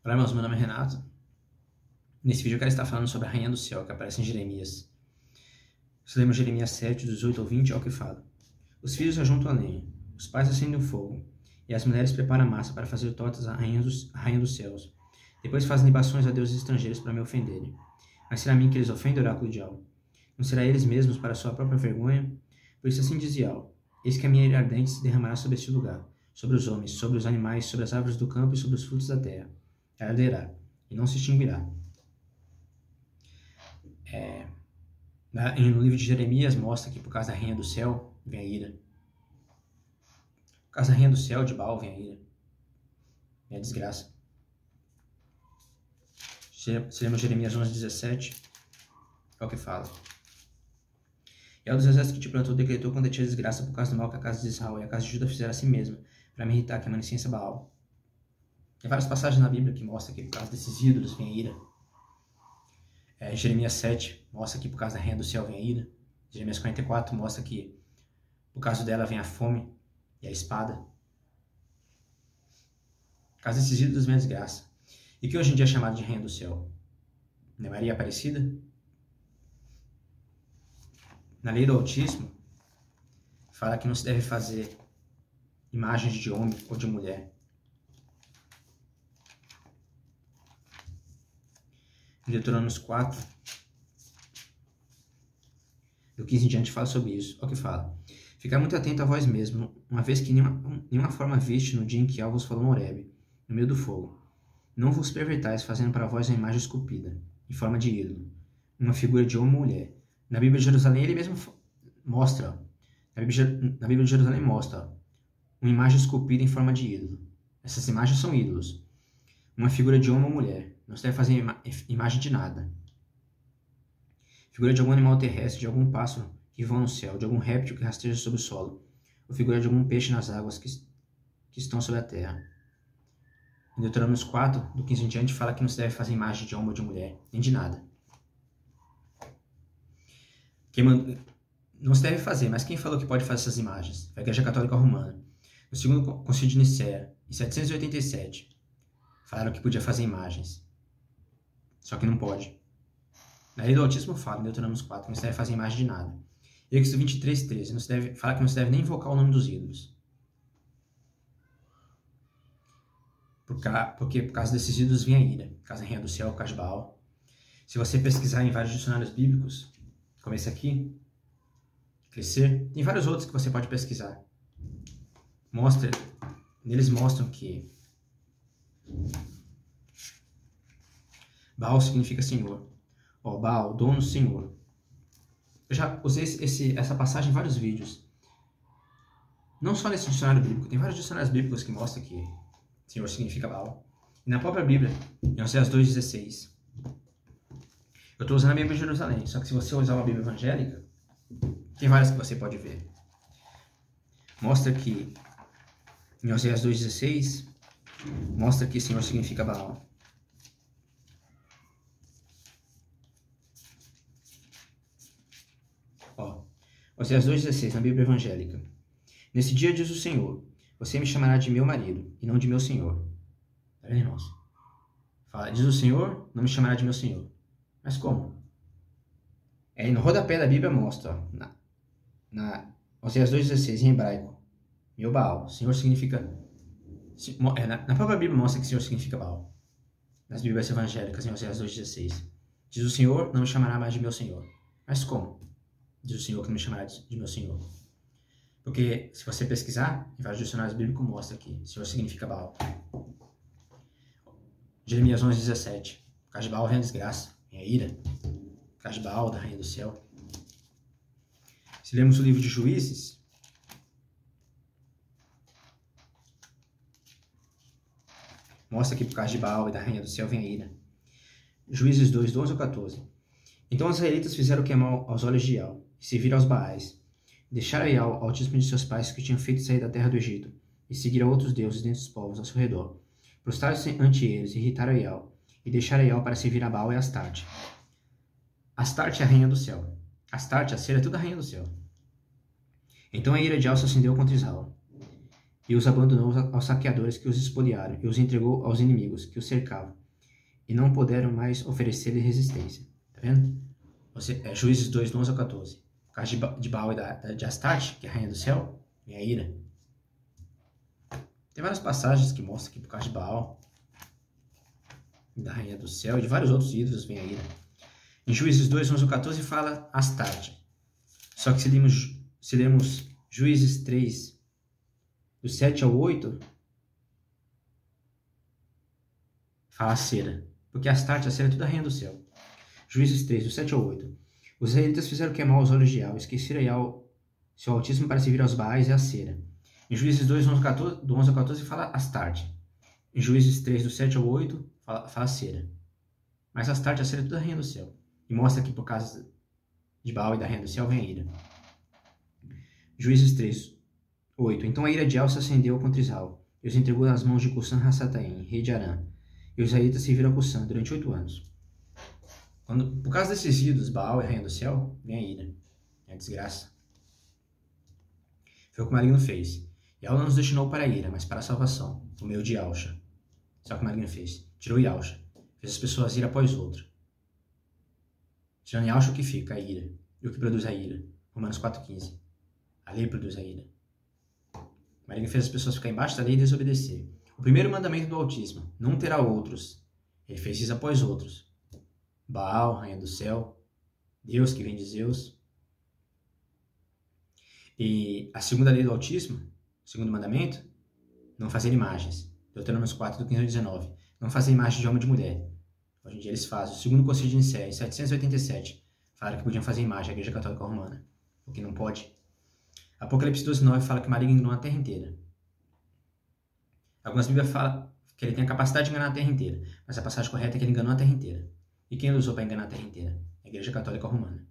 Olá, irmãos, meu nome é Renato. Nesse vídeo eu quero estar falando sobre a Rainha do Céu, que aparece em Jeremias. Se lemos Jeremias 7, 18 ao 20, é o que fala. Os filhos ajuntam a lenha, os pais acendem o fogo, e as mulheres preparam a massa para fazer tortas à Rainha dos Céus. Depois fazem libações a deuses estrangeiros para me ofenderem. Mas será a mim que eles ofendem, oráculo de Al? Não será eles mesmos para sua própria vergonha? Por isso assim diz Al: eis que a minha ira ardente se derramará sobre este lugar, sobre os homens, sobre os animais, sobre as árvores do campo e sobre os frutos da terra. Ela arderá, e não se extinguirá. No livro de Jeremias mostra que por causa da Rainha do Céu vem a ira. Por causa da Rainha do Céu, de Baal, vem a ira. Vem a desgraça. Se lemos Jeremias 11, 17, é o que fala. E é o dos exércitos que te plantou decretou quando tinha desgraça por causa do mal que a casa de Israel e a casa de Judá fizeram a si mesma, para me irritar, que maledicência Baal. Tem várias passagens na Bíblia que mostram que por causa desses ídolos vem a ira. Jeremias 7 mostra que por causa da Rainha do Céu vem a ira. Jeremias 44 mostra que por causa dela vem a fome e a espada. Por causa desses ídolos vem a desgraça. E que hoje em dia é chamado de Rainha do Céu? Não é Maria Aparecida? Na lei do Altíssimo, fala que não se deve fazer imagens de homem ou de mulher. Em Deuteronômio 4, do 15 em diante, fala sobre isso. Olha o que fala. Ficar muito atento a vós mesmo, uma vez que nenhuma forma viste no dia em que Al vos falou no Horebe, no meio do fogo. Não vos pervertais, fazendo para vós uma imagem esculpida, em forma de ídolo, uma figura de homem ou mulher. Na Bíblia de Jerusalém ele mesmo mostra, na Bíblia de Jerusalém mostra uma imagem esculpida em forma de ídolo. Essas imagens são ídolos. Uma figura de homem ou mulher. Não se deve fazer imagem de nada. Figura de algum animal terrestre, de algum pássaro que voa no céu, de algum réptil que rasteja sobre o solo, ou figura de algum peixe nas águas que estão sobre a terra. Em Deuteronômio 4, do 15 em diante, fala que não se deve fazer imagem de homem ou de mulher, nem de nada. Não se deve fazer, mas quem falou que pode fazer essas imagens? Foi a Igreja Católica Romana. No segundo Concílio de Nicéia, em 787, falaram que podia fazer imagens. Só que não pode. Na lei do Altíssimo fala, em Deuteronômio 4, que não se deve fazer imagem de nada. Em Êxodo 23, 13, fala que não se deve nem invocar o nome dos ídolos. Porque por causa desses ídolos vem a ira. Por causa da Rainha do Céu, por causa de Baal. Se você pesquisar em vários dicionários bíblicos, como esse aqui, Crescer, tem vários outros que você pode pesquisar. Neles mostram que Baal significa Senhor. Baal, dono, Senhor. Eu já usei essa passagem em vários vídeos. Não só nesse dicionário bíblico, tem vários dicionários bíblicos que mostram que Senhor significa Baal. E na própria Bíblia, em Oséias 2,16. Eu estou usando a Bíblia de Jerusalém, só que se você usar uma Bíblia evangélica, tem várias que você pode ver. Mostra que, em Oséias 2,16, mostra que Senhor significa Baal. Oséias 2,16, na Bíblia evangélica. Nesse dia diz o Senhor, você me chamará de meu marido, e não de meu senhor. Tá vendo, irmãos? Fala, diz o Senhor, não me chamará de meu senhor. Mas como? No rodapé da Bíblia mostra, na Oséias 2,16, em hebraico, meu Baal. Senhor significa... Na própria Bíblia mostra que Senhor significa Baal. Nas Bíblias evangélicas, em Oséias 2,16. Diz o Senhor, não me chamará mais de meu senhor. Mas como? Diz o Senhor que não me chamará de meu senhor. Porque, se você pesquisar, em vários dicionários bíblicos mostra que Senhor significa Baal. Jeremias 11, 17. Por causa de Baal vem a desgraça, vem a ira. Por causa de Baal, da Rainha do Céu. Se lemos o livro de Juízes, mostra que por causa de Baal e da Rainha do Céu vem a ira. Juízes 2, 12 ou 14. Então os israelitas fizeram o que é mal aos olhos de Al, e serviram aos Baais. Deixaram a Al, Altíssimo de seus pais, que tinham feito sair da terra do Egito, e seguiram outros deuses dentre os povos ao seu redor. Prostraram-se ante eles, irritaram a Al, e deixaram a Al para servir a Baal e Astarte. Astarte é a Rainha do Céu. Astarte, a cera, é tudo a Rainha do Céu. Então a ira de Al se acendeu contra Israel. e os abandonou aos saqueadores que os espoliaram, e os entregou aos inimigos que os cercavam, e não puderam mais oferecer-lhe resistência. Tá vendo? Juízes 2, do 11 ao 14. Por causa de Baal e de Astarte, que é a rainha do céu, vem a ira. Tem várias passagens que mostram que por causa de Baal, da rainha do céu, e de vários outros ídolos vem a ira. Em Juízes 2, 11 ao 14 fala Astarte. Só que se lermos Juízes 3, do 7 ao 8, fala a cera. Porque Astarte, a cera é tudo a rainha do céu. Juízes 3, do 7 ao 8. Os israelitas fizeram o que é mal aos olhos de Yahweh, esqueceram Yahweh, seu altíssimo, para servir aos Baais e à cera. Em Juízes 2, do 11 ao 14, fala Astarte. Em Juízes 3, do 7 ao 8, fala cera. Mas Astarte, a cera é tudo a rainha do céu. E mostra que por causa de Baal e da rainha do céu vem a ira. Juízes 3, 8. Então a ira de Yahweh se acendeu contra Israel, e os entregou nas mãos de Cusã-Rassataim, rei de Arã. E os israelitas serviram a Cusã durante 8 anos. Por causa desses ídolos, Baal e a rainha do céu, vem a ira. É a desgraça. Foi o que o maligno fez. Yahweh não nos destinou para a ira, mas para a salvação, por meio de Yahusha. Sabe o que o maligno fez? Tirou Yahusha. Fez as pessoas ir após outro. Tirando Yahusha, o que fica? A ira. E o que produz a ira? Romanos 4,15. A lei produz a ira. O maligno fez as pessoas ficar embaixo da lei e desobedecer. O primeiro mandamento do autismo: não terá outros. Ele fez isso após outros. Baal, rainha do céu. Deus, que vem de Zeus. E a segunda lei do autismo, o segundo mandamento: não fazer imagens. Deuteronômio 4, do 15 ao 19. Não fazer imagem de homem e de mulher. Hoje em dia eles fazem. O segundo concílio de Nicéia, em 787, falaram que podiam fazer imagem, a Igreja Católica Romana. O que não pode. Apocalipse 12:9 fala que o maligno enganou a terra inteira. Algumas Bíblias falam que ele tem a capacidade de enganar a terra inteira, mas a passagem correta é que ele enganou a terra inteira. E quem ele usou para enganar a terra inteira? A Igreja Católica Romana.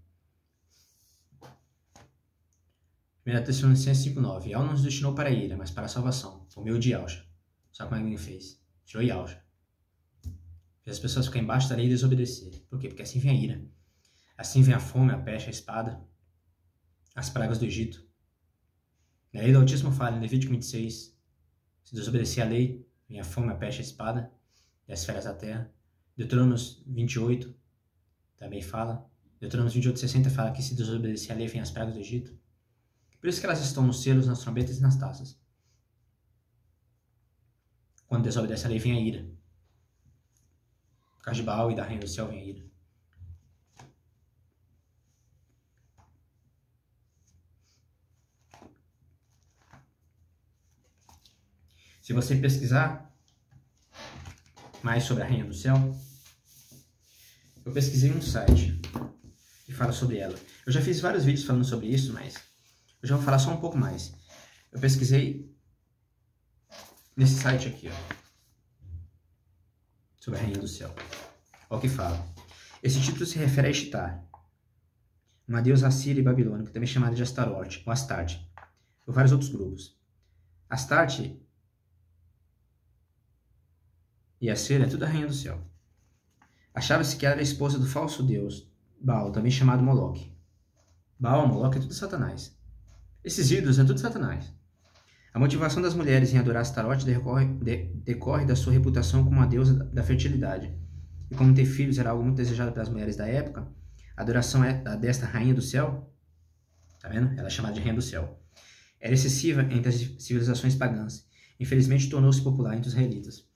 1 Tessalonicenses 5:9. Yahweh não nos destinou para a ira, mas para a salvação, por meio de Yahusha. Sabe como ele fez? Tirou Yahusha. Fez as pessoas ficarem embaixo da lei e desobedecer. Por quê? Porque assim vem a ira. Assim vem a fome, a peste, a espada, as pragas do Egito. Na lei do autismo fala, em Levítico 26, se desobedecer a lei, vem a fome, a peste, a espada e as feras da terra. Deuteronômio 28 também fala. Deuteronômio 28:60 fala que se desobedecer a lei, vem as pragas do Egito. Por isso que elas estão nos selos, nas trombetas e nas taças. Quando desobedece a lei, vem a ira. Por causa de Baal e da rainha do céu, vem a ira. Se você pesquisar mais sobre a rainha do céu, eu pesquisei um site que fala sobre ela. Eu já fiz vários vídeos falando sobre isso, mas eu já vou falar só um pouco mais. Eu pesquisei nesse site aqui, ó, sobre a rainha do céu. Olha o que fala. Esse título se refere a Ishtar, uma deusa assíria e babilônica, também chamada de Astarote, ou Astarte, por vários outros grupos. Astarte e a cera é tudo a rainha do céu. Achava-se que ela era a esposa do falso deus Baal, também chamado Moloque. Baal, Moloque é tudo Satanás. Esses ídolos é tudo Satanás. A motivação das mulheres em adorar Astarote decorre da sua reputação como a deusa da fertilidade. E como ter filhos era algo muito desejado pelas mulheres da época, a adoração desta rainha do céu, tá vendo? Ela é chamada de rainha do céu. Era excessiva entre as civilizações pagãs. Infelizmente tornou-se popular entre os israelitas.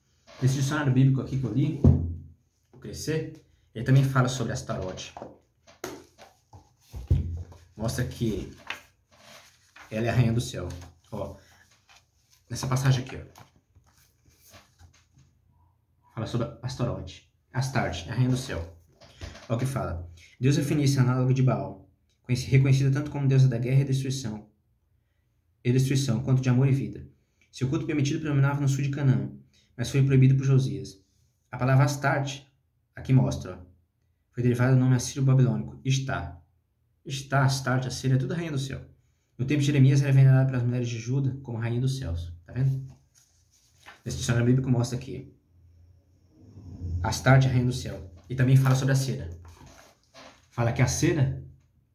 Nesse dicionário bíblico aqui que eu li, o Crescer, ele também fala sobre Astarote. Mostra que ela é a rainha do céu. Ó, nessa passagem aqui, ó, fala sobre Astarote. Astarte, a rainha do céu. Olha o que fala. Deusa fenícia, análoga de Baal, reconhecida tanto como deusa da guerra e destruição, quanto de amor e vida. Seu culto permitido predominava no sul de Canaã, mas foi proibido por Josias. A palavra Astarte, aqui mostra, ó, foi derivada do nome assírio-babilônico, Ishtar. Ishtar, Astarte, a Síria, é tudo a rainha do céu. No tempo de Jeremias era venerada pelas mulheres de Judá como rainha dos céus. Tá vendo? Nesse dicionário bíblico mostra aqui Astarte, a rainha do céu. E também fala sobre a cera. Fala que a cera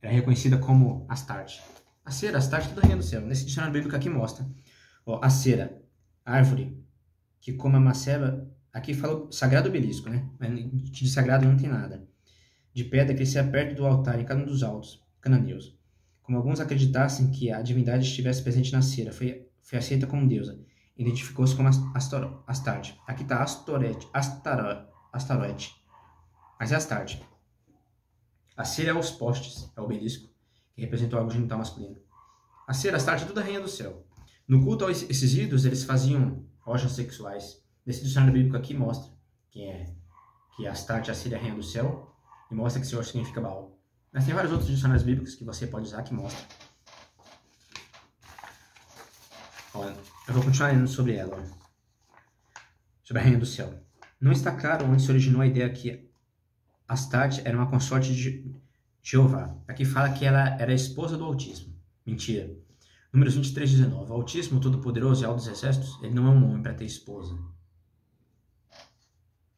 era reconhecida como Astarte. A cera, Astarte, tudo a rainha do céu. Nesse dicionário bíblico aqui mostra Ó, a cera, árvore, que como a maceba, aqui fala sagrado obelisco, né? Mas de sagrado não tem nada. De pedra crescia perto do altar em cada um dos altos cananeus. Como alguns acreditassem que a divindade estivesse presente na cera, foi aceita como deusa. Identificou-se como Astarte. Aqui está Astarote. Mas é Astarte. A cera é os postes, é o obelisco, que representou algo genital masculino. A cera, Astarte, é tudo a rainha do céu. No culto a esses ídolos, eles faziam orgias sexuais. Nesse dicionário bíblico aqui mostra que Astarte, a cera, é a rainha do céu, e mostra que Senhor significa Baal. Mas tem vários outros dicionários bíblicos que você pode usar que mostram. Ó, eu vou continuar lendo sobre ela. Ó. Sobre a rainha do céu. Não está claro onde se originou a ideia que Astarte era uma consorte de Jeová. Aqui fala que ela era a esposa do Altíssimo. Mentira. Números 23, 19. O Altíssimo, Todo-Poderoso e Alto dos Exércitos, ele não é um homem para ter esposa.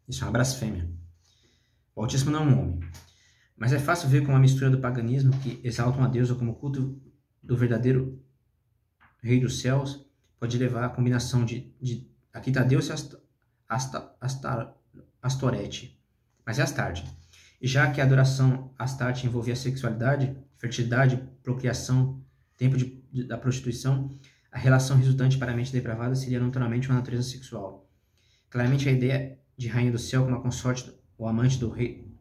Isso é uma blasfêmia. O Altíssimo não é um homem. Mas é fácil ver como a mistura do paganismo, que exaltam a Deus como culto do verdadeiro Rei dos Céus, pode levar à combinação de aqui está Deus e Astorete, mas é Astarte. E já que a adoração Astarte envolvia sexualidade, fertilidade, procriação, tempo da prostituição, a relação resultante para a mente depravada seria naturalmente uma natureza sexual. Claramente a ideia de rainha do céu como a consorte ou amante do rei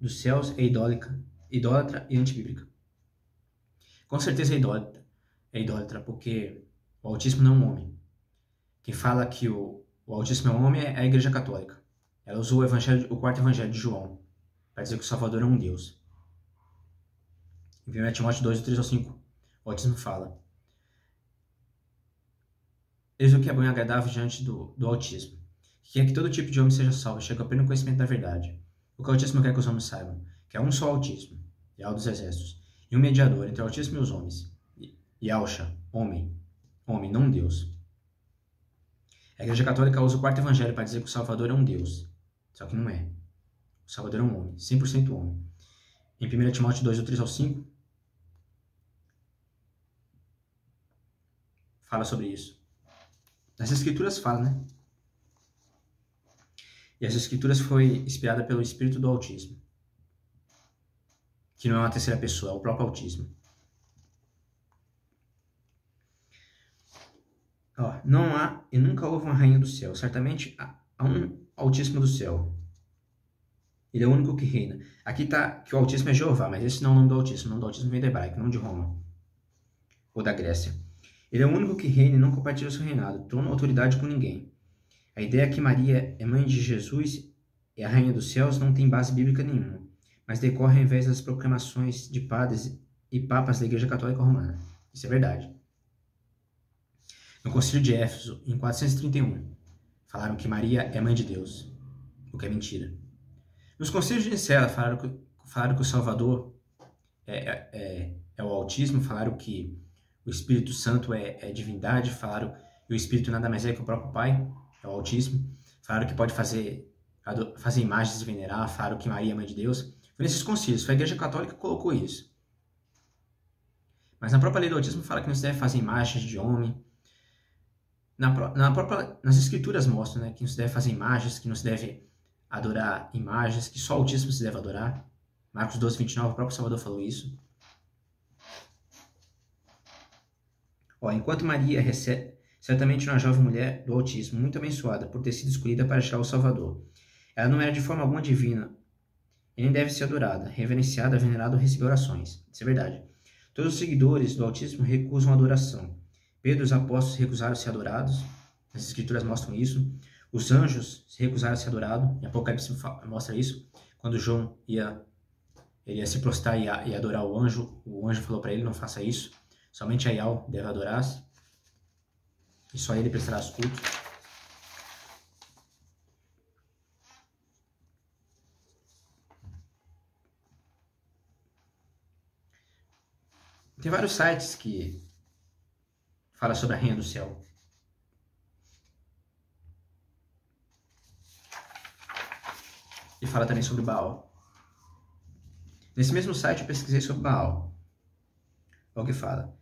dos céus é idólatra e antibíblica. Com certeza é idólatra, porque o Altíssimo não é um homem. Quem fala que o Altíssimo é um homem é a Igreja Católica. Ela usou o quarto evangelho de João para dizer que o Salvador é um Deus. Em 1 Timóteo 2, 3 ao 5, o Altíssimo fala: eis o que é bom e agradável diante do Altíssimo, que é que todo tipo de homem seja salvo, chegue ao pleno conhecimento da verdade. O que o Altíssimo quer que os homens saibam, que há um só Altíssimo, e Alto dos Exércitos, e um mediador entre o Altíssimo e os homens, e Alxa, homem, não Deus. A Igreja Católica usa o quarto evangelho para dizer que o Salvador é um Deus, só que não é. O Salvador é um homem, 100% homem. Em 1 Timóteo 2, 3 ao 5, fala sobre isso. As Escrituras falam, né? E as Escrituras foi inspirada pelo Espírito do Altíssimo, que não é uma terceira pessoa, é o próprio Altíssimo. Ó, não há e nunca houve uma rainha do céu. Certamente há um Altíssimo do céu. Ele é o único que reina. Aqui está que o Altíssimo é Jeová, mas esse não é o nome do Altíssimo. O nome do Altíssimo vem do hebraico, não de Roma ou da Grécia. Ele é o único que reina e não compartilha o seu reinado, trono ou autoridade com ninguém. A ideia que Maria é mãe de Jesus e a rainha dos céus não tem base bíblica nenhuma, mas decorre ao invés das proclamações de padres e papas da Igreja Católica Romana. Isso é verdade. No Concílio de Éfeso, em 431, falaram que Maria é mãe de Deus, o que é mentira. Nos concílios de Nicéia falaram que o Salvador é o Altíssimo, falaram que o Espírito Santo é divindade, falaram que o Espírito nada mais é que o próprio Pai, é o Altíssimo, falaram que pode fazer imagens e venerar, falaram que Maria é mãe de Deus. Foi nesses concílios, foi a Igreja Católica que colocou isso. Mas na própria lei do Altíssimo fala que não se deve fazer imagens de homem. Nas Escrituras mostram, né, que não se deve fazer imagens, que não se deve adorar imagens, que só o Altíssimo se deve adorar. Marcos 12, 29, o próprio Salvador falou isso. Ó, enquanto Maria recebe certamente uma jovem mulher do Altíssimo, muito abençoada por ter sido escolhida para achar o Salvador. Ela não era de forma alguma divina, e nem deve ser adorada, reverenciada, venerada ou receber orações. Isso é verdade. Todos os seguidores do Altíssimo recusam a adoração. Pedro e os apóstolos recusaram a ser adorados, as Escrituras mostram isso. Os anjos se recusaram a ser adorados, em Apocalipse mostra isso. Quando João ia se prostrar e adorar o anjo falou para ele: não faça isso, somente a Yahweh deve adorar-se, e só ele prestará os cultos. Tem vários sites que falam sobre a rainha do céu. E fala também sobre Baal. Nesse mesmo site eu pesquisei sobre Baal. Olha o que fala.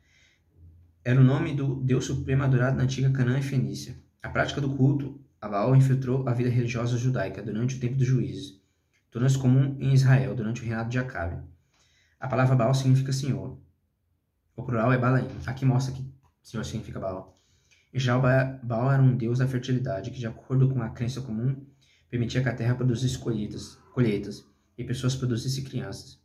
era o nome do Deus supremo adorado na antiga Canaã e Fenícia. A prática do culto a Baal infiltrou a vida religiosa judaica durante o tempo dos juízes, tornou-se comum em Israel durante o reinado de Acabe. A palavra Baal significa Senhor. O plural é Balaim. Aqui mostra que Senhor significa Baal. Em geral, Baal era um deus da fertilidade que, de acordo com a crença comum, permitia que a terra produzisse colheitas e pessoas produzissem crianças.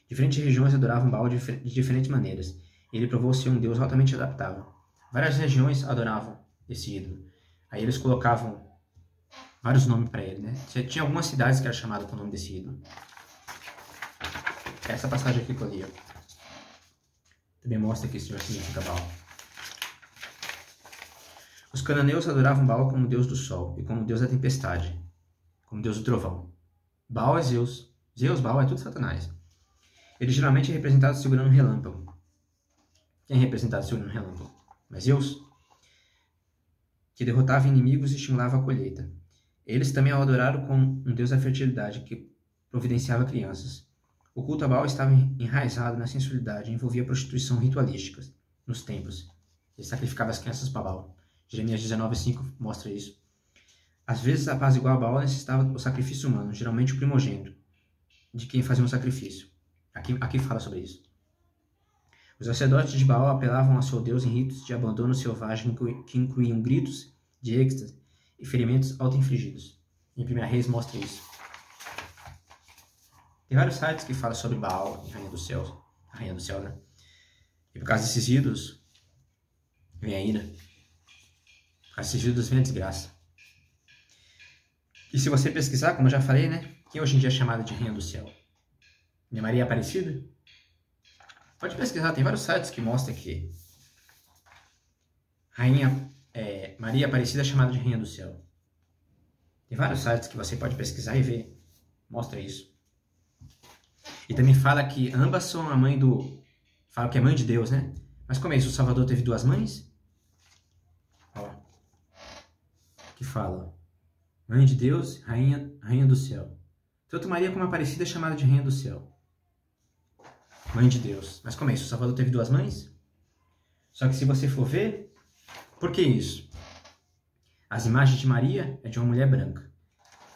Diferentes regiões adoravam Baal de diferentes maneiras. Ele provou ser um deus altamente adaptável. Várias regiões adoravam esse ídolo. Aí eles colocavam vários nomes para ele, né? Tinha algumas cidades que eram chamadas com o nome desse ídolo. Essa passagem aqui que eu li, também mostra que esse Senhor significa Baal. Os cananeus adoravam Baal como deus do sol e como deus da tempestade, como deus do trovão. Baal é Zeus. Baal é tudo Satanás. Ele geralmente é representado segurando um relâmpago. Quem é representado segurando um relâmpago? Mas Zeus, que derrotava inimigos e estimulava a colheita. Eles também o adoraram como um deus da fertilidade, que providenciava crianças. O culto a Baal estava enraizado na sensualidade e envolvia prostituição ritualística nos templos. Ele sacrificava as crianças para Baal. Jeremias 19:5 mostra isso. Às vezes, a paz igual a Baal necessitava o sacrifício humano, geralmente o primogênito, de quem fazia um sacrifício. Aqui fala sobre isso. Os sacerdotes de Baal apelavam a seu Deus em ritos de abandono selvagem que incluíam gritos de êxtase e ferimentos auto-infligidos. Em 1 Reis mostra isso. Tem vários sites que falam sobre Baal e a Rainha do Céu, né? E por causa desses ídolos, vem a ira. Por causa desses ídolos vem a desgraça. E se você pesquisar, como eu já falei, né? Quem hoje em dia é chamada de Rainha do Céu? Minha Maria Aparecida? Pode pesquisar, tem vários sites que mostram que Maria Aparecida é chamada de Rainha do Céu. Tem vários sites que você pode pesquisar e ver. Mostra isso. E também fala que ambas são a mãe do... Fala que é mãe de Deus, né? Mas como é isso? O Salvador teve duas mães? Ó. Que fala. Mãe de Deus, rainha do céu. Tanto Maria como Aparecida é chamada de Rainha do Céu. Mãe de Deus. Mas como é isso? O Salvador teve duas mães? Só que se você for ver, por que isso? As imagens de Maria é de uma mulher branca.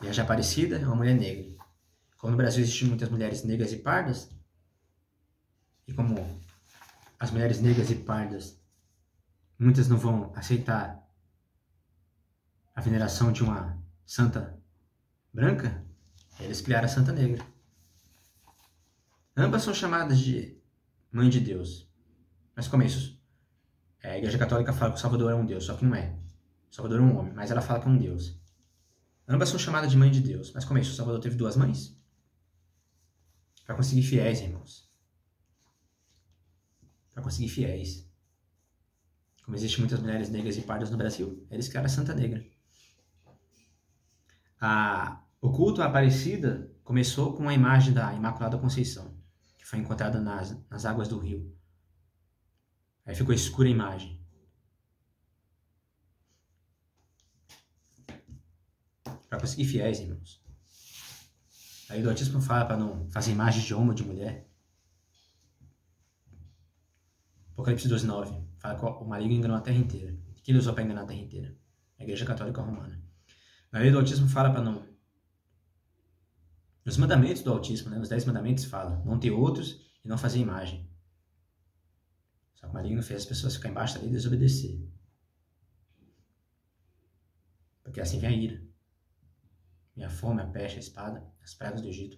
E a de Aparecida é uma mulher negra. Como no Brasil existem muitas mulheres negras e pardas, e como as mulheres negras e pardas, muitas não vão aceitar a veneração de uma santa branca, eles criaram a Santa Negra. Ambas são chamadas de Mãe de Deus. Mas como é isso? A Igreja Católica fala que o Salvador é um Deus, só que não é. O Salvador é um homem, mas ela fala que é um Deus. Ambas são chamadas de Mãe de Deus. Mas como é isso? O Salvador teve duas mães? Para conseguir fiéis, irmãos. Para conseguir fiéis. Como existem muitas mulheres negras e pardas no Brasil, eles criaram a Santa Negra. O culto à Aparecida começou com a imagem da Imaculada Conceição, que foi encontrada nas águas do rio. Aí ficou escura a imagem. Para conseguir fiéis, irmãos. Aí o dotismo fala para não fazer imagens de homem ou de mulher. Apocalipse 12:9 fala que o maligno enganou a terra inteira. O que ele usou para enganar a terra inteira? A Igreja Católica Romana. Na lei do autismo fala para não... Nos mandamentos do autismo, né, nos 10 mandamentos fala não ter outros e não fazer imagem. Só que o maligno fez as pessoas ficarem embaixo da lei e desobedecer. Porque assim vem a ira. Vem a fome, a peste, a espada, as pragas do Egito.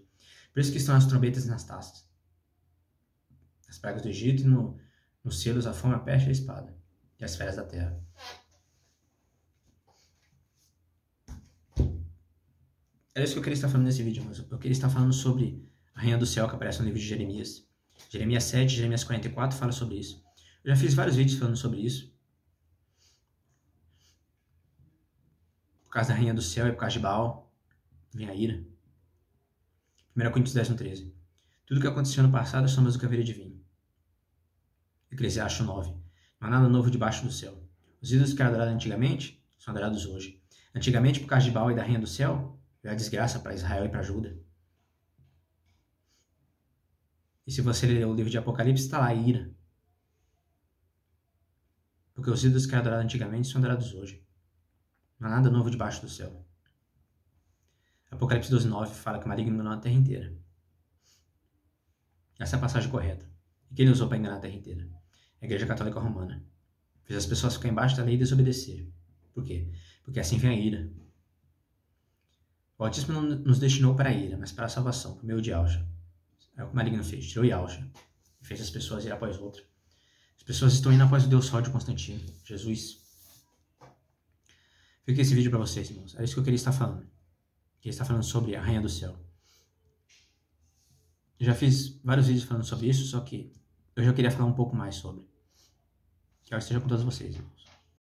Por isso que estão as trombetas e nas taças. As pragas do Egito e nos selos a fome, a peste e a espada. E as feras da terra. É isso que eu queria estar falando nesse vídeo, mas eu queria estar falando sobre a Rainha do Céu que aparece no livro de Jeremias. Jeremias 7, Jeremias 44 fala sobre isso. Eu já fiz vários vídeos falando sobre isso. Por causa da Rainha do Céu e por causa de Baal, vem a ira. 1 Coríntios 10:13. Tudo que aconteceu no passado é sombras do que haveria de vir. Eclesiastes 9. Não há nada novo debaixo do céu. Os ídolos que eram adorados antigamente são adorados hoje. Antigamente, por causa de Baal e da Rainha do Céu, veio a desgraça para Israel e para Judá. E se você ler o livro de Apocalipse, está lá a ira. Porque os ídolos que eram adorados antigamente são adorados hoje. Não há nada novo debaixo do céu. Apocalipse 12:9 fala que o maligno enganou a terra inteira. Essa é a passagem correta. E quem ele usou para enganar a terra inteira? A Igreja Católica Romana. Fez as pessoas ficarem embaixo da lei e desobedecer. Por quê? Porque assim vem a ira. O Altíssimo não nos destinou para a ira, mas para a salvação, por meio de Yahshua. É o que o maligno fez. Tirou Yahshua e fez as pessoas ir após outra. As pessoas estão indo após o Deus só de Constantino, Jesus. Fica esse vídeo para vocês, irmãos. É isso que eu queria estar falando. Ele está falando sobre a Rainha do Céu. Eu já fiz vários vídeos falando sobre isso, só que eu já queria falar um pouco mais sobre. Que eu esteja com todos vocês, irmãos.